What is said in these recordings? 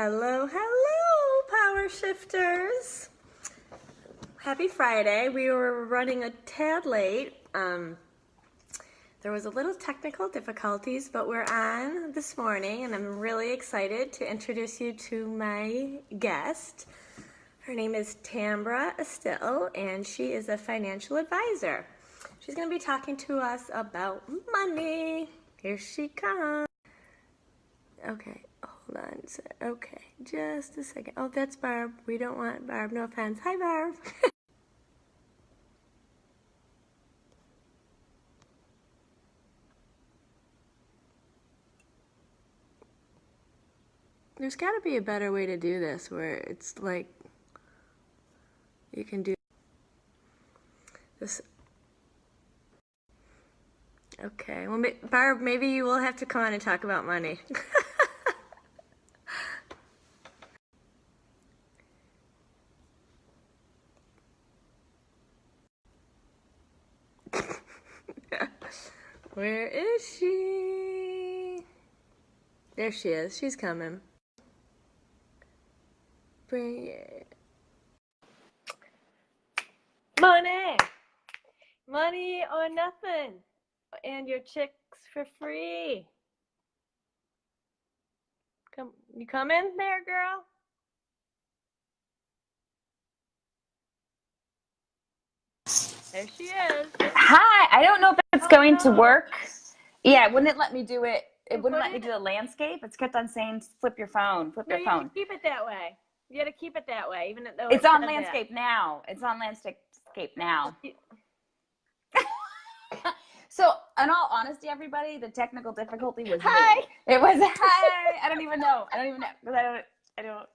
Hello, hello, power shifters. Happy Friday. We were running a tad late. There was a little technical difficulties, but we're on this morning, and I'm really excited to introduce you to my guest. Her name is Tambra Estill, and she is a financial advisor. She's going to be talking to us about money. Here she comes. Okay, hold on. Okay, just a second. Oh, that's Barb. We don't want Barb. No offense. Hi, Barb. There's got to be a better way to do this where it's like you can do this. Okay, well, Barb, maybe you will have to come on and talk about money. Where is she? There she is. She's coming. Bring it. Money! Money or nothing. And your chicks for free. Come, you coming there, girl? There she is. Hi, I don't know if it's going to work. Yeah, it wouldn't let me do it. It wouldn't let me do the landscape. It's kept on saying flip your phone, flip your phone. Keep it that way. You gotta keep it that way, even though it's on landscape now. It's on landscape now. So, in all honesty, everybody, the technical difficulty was hi. Me. It was hi. I don't even know. Because I don't.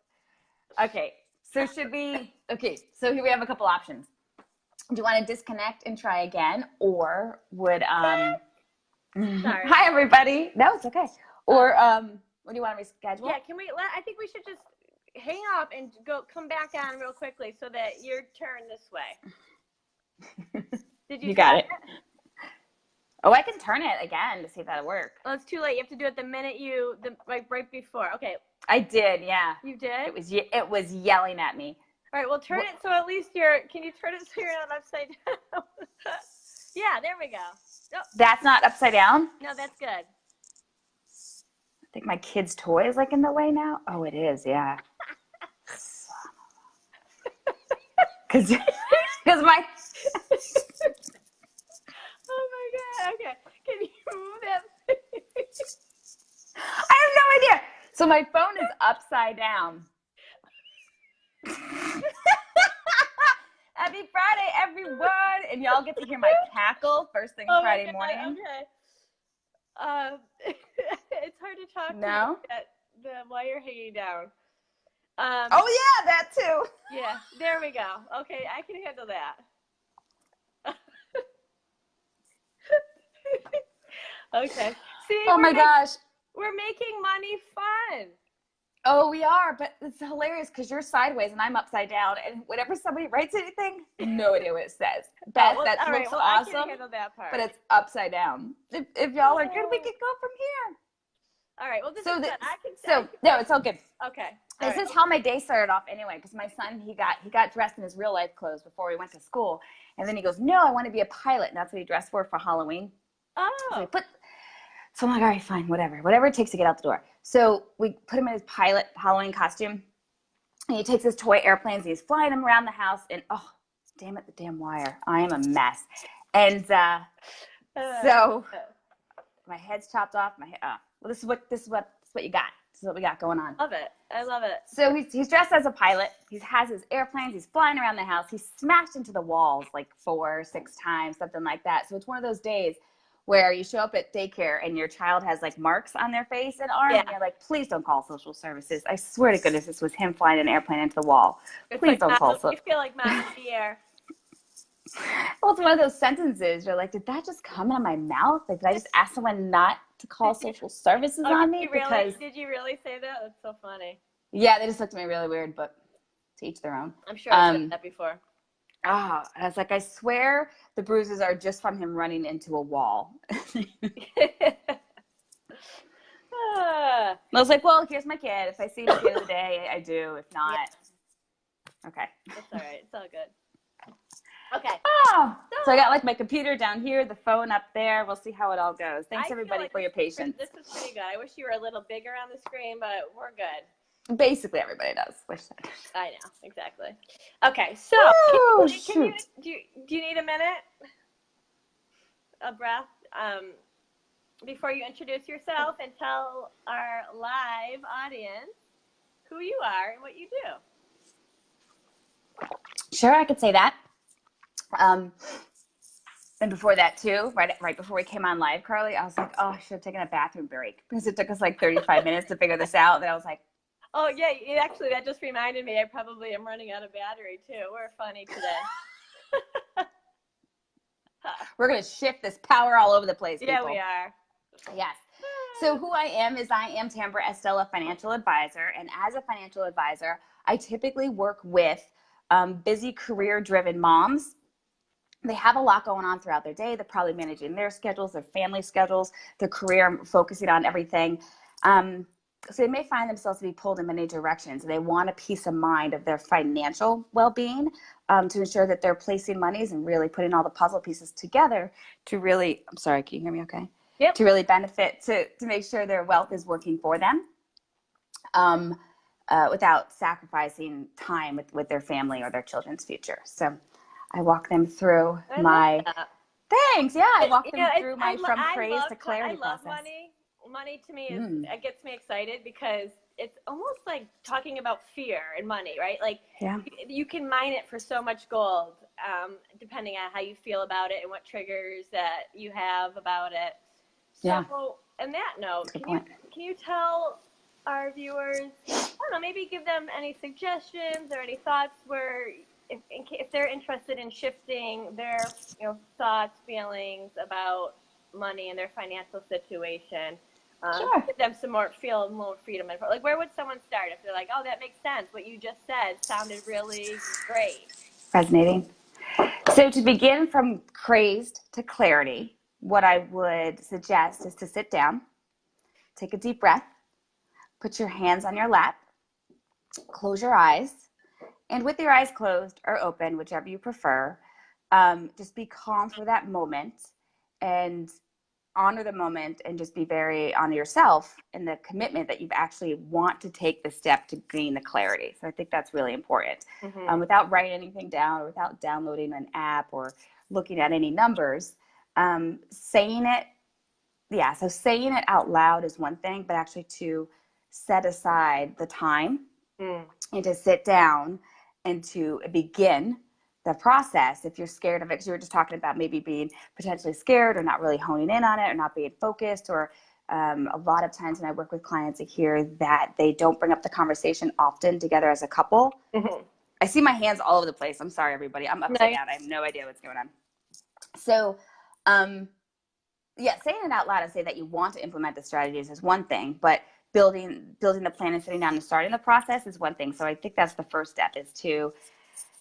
Okay. So should we? Okay. So here we have a couple options. Do you want to disconnect and try again, or would Sorry. Hi, everybody. No, it's okay. Or what do you want to reschedule? Yeah. Can we? I think we should just hang up and come back on real quickly so that your turn this way. Did you? You got it. Oh, I can turn it again to see if that'll work. Well, it's too late. You have to do it the minute right before. Okay. I did, yeah. You did? It was yelling at me. All right, well, turn it so at least can you turn it so you're not upside down? Yeah, there we go. Oh. That's not upside down? No, that's good. I think my kid's toy is like in the way now. Oh, it is, yeah. Because my... Oh my God, okay. Can you move that? I have no idea. So my phone is upside down. Happy Friday, everyone. And y'all get to hear my cackle first thing Friday morning. Okay. It's hard to talk to the wire hanging down. Oh, yeah, that too. Yeah, there we go. Okay, I can handle that. Okay. See, oh my gosh. We're making money fun. Oh, we are, but it's hilarious because you're sideways and I'm upside down, and whenever somebody writes anything, no idea what it says. Beth, that looks awesome, I can handle that part. but it's upside down. If y'all are good, we could go from here. All right. Well, this is good. No, it's all good. Okay. This is how my day started off anyway, because my son, he got dressed in his real life clothes before he went to school, and then he goes, "No, I want to be a pilot," and that's what he dressed for Halloween. Oh. So I'm like, all right, fine, whatever it takes to get out the door. So we put him in his pilot Halloween costume, and he takes his toy airplanes, and he's flying them around the house, and oh, damn it, the damn wire. I am a mess. And so my head's chopped off. Well, this is what you got. This is what we got going on. Love it. I love it. So he's dressed as a pilot. He has his airplanes. He's flying around the house. He's smashed into the walls like 4 or 6 times, something like that. So it's one of those days where you show up at daycare and your child has like marks on their face and arm, and you're like, please don't call social services. I swear to goodness, this was him flying an airplane into the wall. Please don't call social. You feel like Mom in the air. Well, it's one of those sentences. You're like, did that just come out of my mouth? Like, did I just ask someone not to call social services on me? Did you really say that? That's so funny. Yeah, they just looked at me really weird, but to each their own. I'm sure I've said that before. Oh, I was like, I swear the bruises are just from him running into a wall. I was like, well, here's my kid. If I see him at the end of the day, I do. If not, okay. It's all right. It's all good. Okay. Oh, so I got like my computer down here, the phone up there. We'll see how it all goes. Thanks everybody for your patience. This is pretty good. I wish you were a little bigger on the screen, but we're good. Basically, everybody does. Wish that. I know, exactly. Okay, so do you need a minute? A breath before you introduce yourself and tell our live audience who you are and what you do. Sure, I could say that. And before that too, right before we came on live, Carly, I was like, oh, I should have taken a bathroom break because it took us like 35 minutes to figure this out. And I was like, oh yeah, actually that just reminded me I probably am running out of battery too. We're funny today. We're going to shift this power all over the place, people. Yeah, we are. Yes. So who I am Tambra Estella, financial advisor. And as a financial advisor, I typically work with busy career-driven moms. They have a lot going on throughout their day. They're probably managing their schedules, their family schedules, their career, focusing on everything. So they may find themselves to be pulled in many directions. They want a peace of mind of their financial well-being to ensure that they're placing monies and really putting all the puzzle pieces together to really, I'm sorry, can you hear me okay? Yep. To really benefit, to make sure their wealth is working for them without sacrificing time with their family or their children's future. So I walk them through thanks. Yeah, I walk them through my from praise to clarity process. I love money. Money to me it gets me excited because it's almost like talking about fear and money, right? Like you can mine it for so much gold, depending on how you feel about it and what triggers that you have about it. So on that note, can you tell our viewers, I don't know, maybe give them any suggestions or any thoughts where if they're interested in shifting their thoughts, feelings about money and their financial situation, give them more freedom. And like, where would someone start if they're like, oh, that makes sense. What you just said sounded really great. Fascinating. So to begin from crazed to clarity, what I would suggest is to sit down, take a deep breath, put your hands on your lap, close your eyes, and with your eyes closed or open, whichever you prefer, just be calm for that moment and honor the moment and just be very honor yourself and the commitment that you actually want to take the step to gain the clarity. So I think that's really important. Without writing anything down or without downloading an app or looking at any numbers, saying it out loud is one thing, but actually to set aside the time and to sit down and to begin the process. If you're scared of it, because you were just talking about maybe being potentially scared or not really honing in on it or not being focused, or a lot of times when I work with clients, I hear that they don't bring up the conversation often together as a couple. I see my hands all over the place. I'm sorry, everybody. I'm upside down. I have no idea what's going on. So, saying it out loud and say that you want to implement the strategies is one thing, but building the plan and sitting down and starting the process is one thing. So I think that's the first step, is to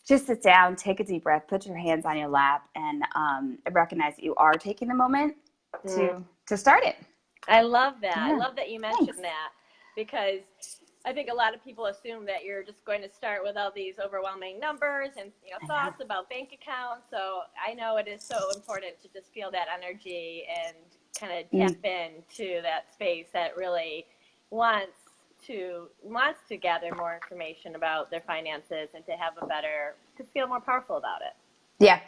just sit down, take a deep breath, put your hands on your lap, and recognize that you are taking the moment to start it. I love that. I love that you mentioned that, because I think a lot of people assume that you're just going to start with all these overwhelming numbers and thoughts about bank accounts. So I know it is so important to just feel that energy and kind of tap into that space that really wants to gather more information about their finances and to feel more powerful about it. Yeah.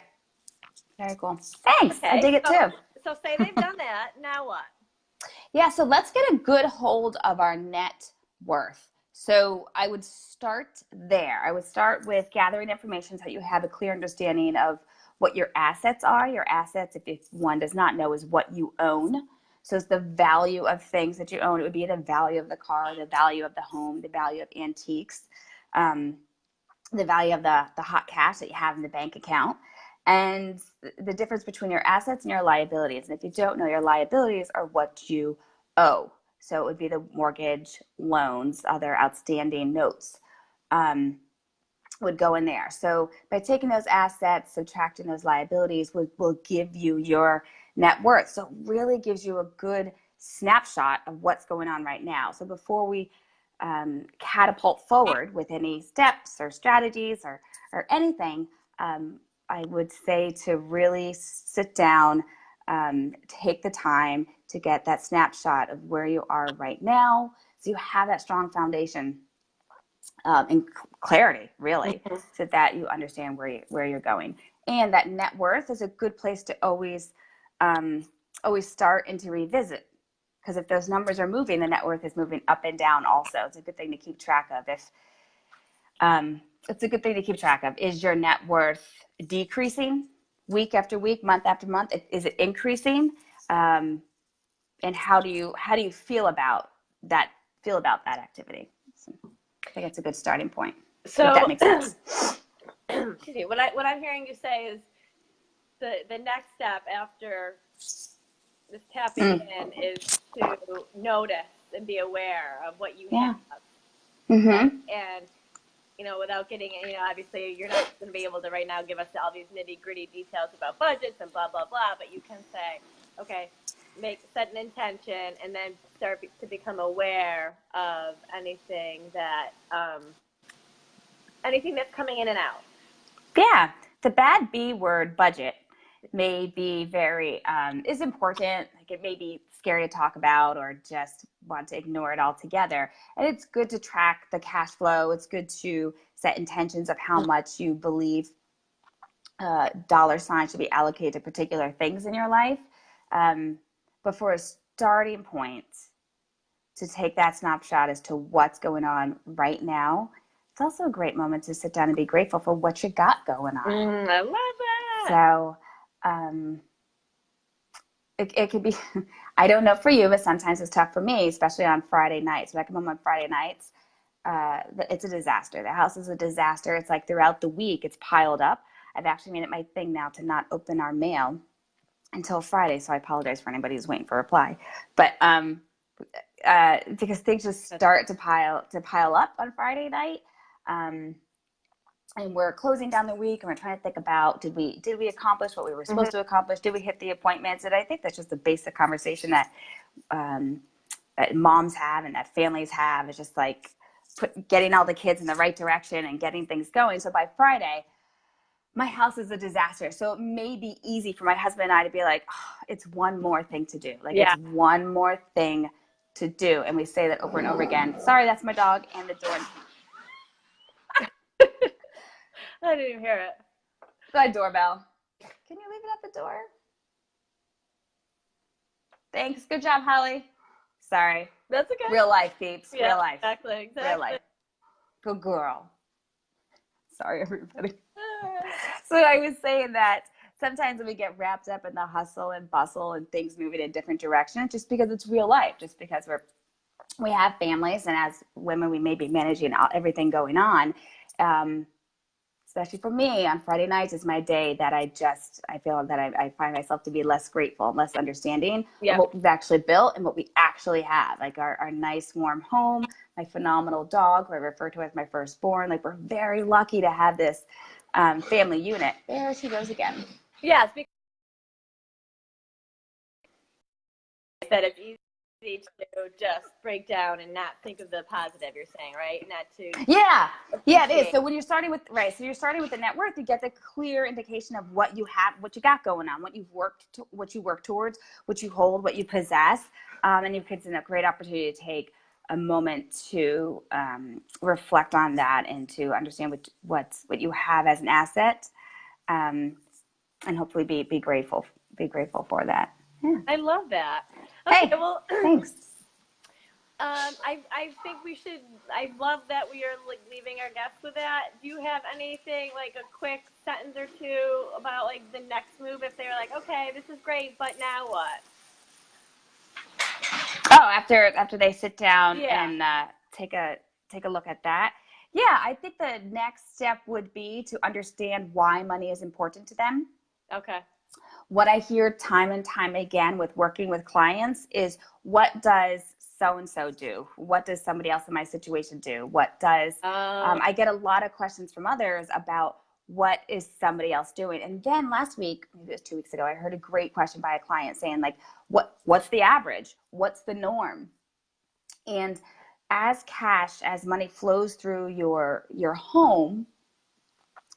Very cool. Thanks. Okay. I dig it too. So say they've done that. Now what? Yeah. So let's get a good hold of our net worth. So I would start there. I would start with gathering information so that you have a clear understanding of what your assets are. Your assets, if one does not know, is what you own. So it's the value of things that you own. It would be the value of the car, the value of the home, the value of antiques, the value of the hot cash that you have in the bank account, and the difference between your assets and your liabilities. And if you don't know, your liabilities are what you owe. So it would be the mortgage, loans, other outstanding notes would go in there. So by taking those assets, subtracting those liabilities will give you your net worth. So it really gives you a good snapshot of what's going on right now. So before we catapult forward with any steps or strategies or anything, I would say to really sit down, take the time to get that snapshot of where you are right now, so you have that strong foundation and clarity, really, so that you understand where you're going. And that net worth is a good place to always start and to revisit, because if those numbers are moving, the net worth is moving up and down also. It's a good thing to keep track of. It's a good thing to keep track of. Is your net worth decreasing week after week, month after month? Is it increasing? And how do you feel about that activity? So I think it's a good starting point. So if that makes sense. Excuse me. What I'm hearing you say is the next step after this tapping in is to notice and be aware of what you have. Mm-hmm. And without getting, obviously you're not going to be able to right now give us all these nitty gritty details about budgets and blah, blah, blah, but you can say, okay, set an intention and then start to become aware of anything that's coming in and out. Yeah. The bad B word, budget, may be very, is important. Like, it may be scary to talk about or just want to ignore it altogether. And it's good to track the cash flow. It's good to set intentions of how much you believe dollar signs should be allocated to particular things in your life. But for a starting point to take that snapshot as to what's going on right now, it's also a great moment to sit down and be grateful for what you got going on. I love that. So it could be, I don't know for you, but sometimes it's tough for me, especially on Friday nights. When I come home on Friday nights, it's a disaster. The house is a disaster. It's like throughout the week, it's piled up. I've actually made it my thing now to not open our mail until Friday. So I apologize for anybody who's waiting for a reply. But because things just start to pile up on Friday night. And we're closing down the week, and we're trying to think about, did we accomplish what we were supposed to accomplish? Did we hit the appointments? And I think that's just a basic conversation that moms have and that families have. It's just like getting all the kids in the right direction and getting things going. So by Friday, my house is a disaster. So it may be easy for my husband and I to be like, oh, it's one more thing to do. It's one more thing to do. And we say that over and over again. Sorry, that's my dog and the door. I didn't even hear it. My doorbell. Can you leave it at the door? Thanks. Good job, Holly. Sorry. That's okay. Real life, peeps. Yeah, real life. Exactly. Real life. Good girl. Sorry, everybody. So I was saying that sometimes when we get wrapped up in the hustle and bustle and things moving in different directions, just because it's real life, just because we have families, and as women, we may be managing everything going on. Especially for me, on Friday nights is my day that I feel that I find myself to be less grateful and less understanding of what we've actually built and what we actually have. Like our nice warm home, my phenomenal dog, who I refer to as my firstborn. Like, we're very lucky to have this family unit. There she goes again. Yes, because that it's easy to just break down and not think of the positive, you're saying, right? Not to it is. So when you're starting with the net worth, you get the clear indication of what you have, what you got going on, what you work towards, what you hold, what you possess, and it gives a great opportunity to take a moment to reflect on that and to understand what you have as an asset, and hopefully be grateful for that. Yeah. I love that. Okay, hey, well, thanks. I think we should. I love that we are leaving our guests with that. Do you have anything, like a quick sentence or two about the next move? If they're like, okay, this is great, but now what? Oh, after they sit down and take a look at that. Yeah, I think the next step would be to understand why money is important to them. Okay. What I hear time and time again with working with clients is, what does so-and-so do? What does somebody else in my situation do? What does, I get a lot of questions from others about what is somebody else doing? And then last week, maybe it was 2 weeks ago, I heard a great question by a client saying like, what's the average? What's the norm? And as money flows through your home,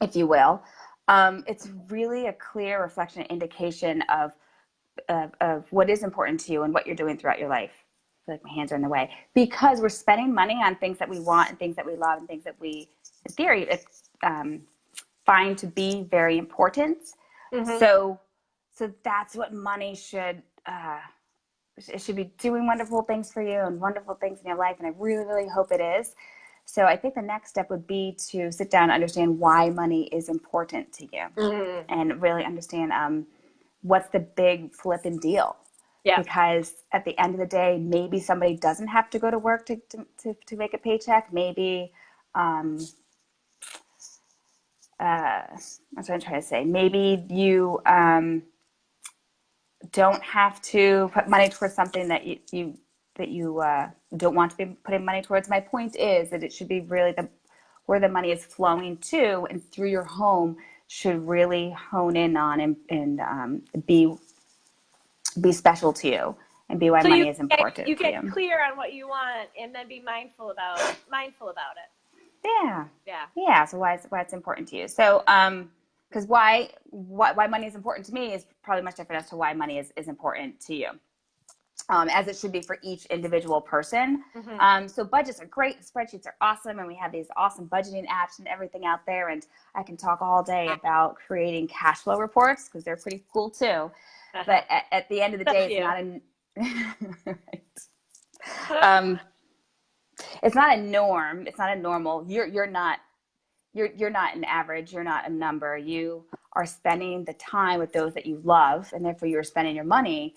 if you will, it's really a clear reflection and indication of what is important to you and what you're doing throughout your life. I feel like my hands are in the way because we're spending money on things that we want and things that we love and things that we, in theory, find to be very important. So that's what money should. It should be doing wonderful things for you and wonderful things in your life, and I really, really hope it is. So I think the next step would be to sit down and understand why money is important to you, and really understand what's the big flipping deal. Yeah. Because at the end of the day, maybe somebody doesn't have to go to work to make a paycheck. Maybe that's what I'm trying to say. Maybe you don't have to put money towards something that you don't want to be putting money towards. My point is that it should be really where the money is flowing to and through your home should really hone in on and be special to you and be why money is important to you. You get clear on what you want and then be mindful about it. Yeah. So why it's important to you. So because why money is important to me is probably much different as to why money is important to you, as it should be for each individual person. So budgets are great, spreadsheets are awesome, and we have these awesome budgeting apps and everything out there, and I can talk all day about creating cash flow reports because they're pretty cool too. But at the end of the day, it's not a norm. It's not a normal. You're not an average. You're not a number. You are spending the time with those that you love, and therefore you're spending your money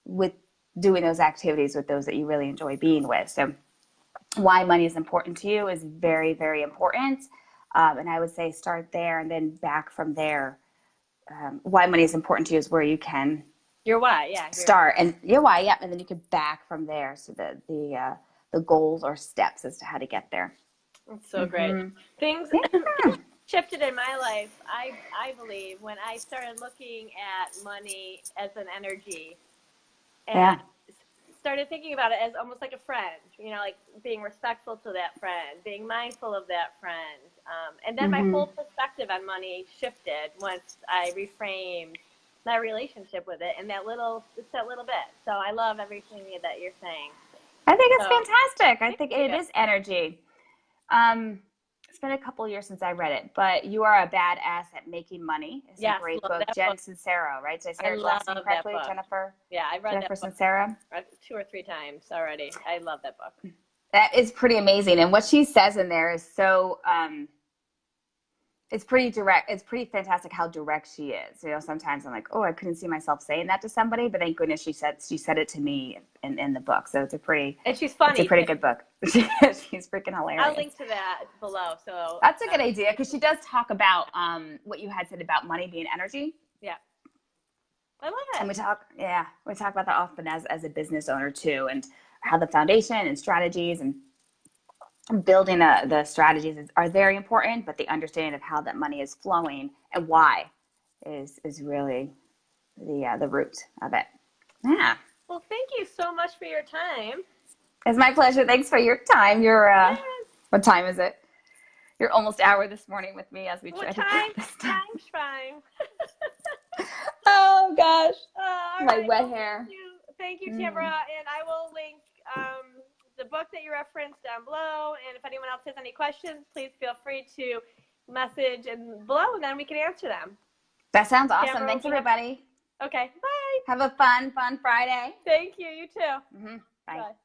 with doing those activities with those that you really enjoy being with. So why money is important to you is very, very important. And I would say start there and then back from there. Why money is important to you is where you can your why, start and your why, and then you can back from there. So the goals or steps as to how to get there. That's so great. Things shifted in my life, I believe, when I started looking at money as an energy and started thinking about it as almost like a friend, like being respectful to that friend, being mindful of that friend. And then my whole perspective on money shifted once I reframed my relationship with it and that little bit. So I love everything that you're saying. I think it's fantastic. I think it is energy. It's been a couple of years since I read it, but You Are a Badass at Making Money. It's a great book. Jen Sincero, right? Did I say her last name correctly? Jennifer? Yeah, I read Jennifer that book Sincero. 2 or 3 times already. I love that book. That is pretty amazing. And what she says in there is so, it's pretty direct. It's pretty fantastic how direct she is. Sometimes I'm like, oh, I couldn't see myself saying that to somebody, but thank goodness she said it to me in the book. So and she's funny. It's a pretty good book. She's freaking hilarious. I'll link to that below. So that's a good idea because she does talk about what you had said about money being energy. Yeah, I love it. And we talk about that often as a business owner too, and how the foundation and strategies and building the strategies are very important, but the understanding of how that money is flowing and why is really the root of it. Yeah. Well, thank you so much for your time. It's my pleasure. Thanks for your time. What time is it? You're almost hour this morning with me as we try to get this done. Time. Oh gosh. My wet hair. Thank you, Tamara. And I will link the book that you referenced down below. And if anyone else has any questions, please feel free to message below, and then we can answer them. That sounds awesome. Tamara, thanks, everybody. Okay. Bye. Have a fun Friday. Thank you. You too. Bye. Bye.